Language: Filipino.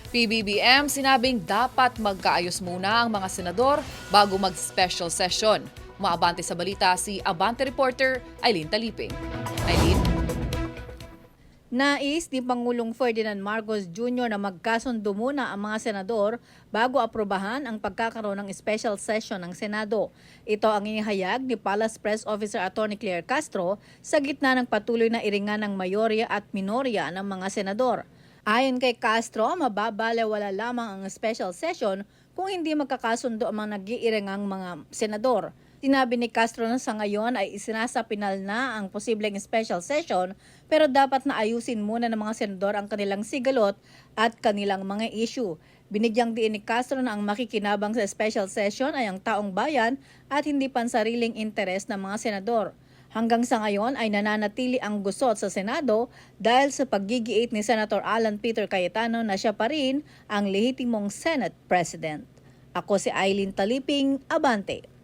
PBBM sinabing dapat magkaayos muna ang mga senador bago mag-special session. Umaabante sa balita si Abante reporter Eileen Taliping. Eileen? Nais ni Pangulong Ferdinand Marcos Jr. na magkasundo muna ang mga senador bago aprobahan ang pagkakaroon ng special session ng Senado. Ito ang inihayag ni Palace Press Officer Atty. Claire Castro sa gitna ng patuloy na iringan ng mayorya at minorya ng mga senador. Ayon kay Castro, mababalewala lamang ang special session kung hindi magkakasundo ang mga nag-iiringang mga senador. Sinabi ni Castro na sa ngayon ay isinasapinal na ang posibleng special session pero dapat na ayusin muna ng mga senador ang kanilang sigalot at kanilang mga issue. Binigyang diin ni Castro na ang makikinabang sa special session ay ang taong bayan at hindi pansariling interes ng mga senador. Hanggang sa ngayon ay nananatili ang gusot sa Senado dahil sa paggigiit ni Senator Alan Peter Cayetano na siya pa rin ang lehitimong Senate President. Ako si Eileen Taliping, Abante.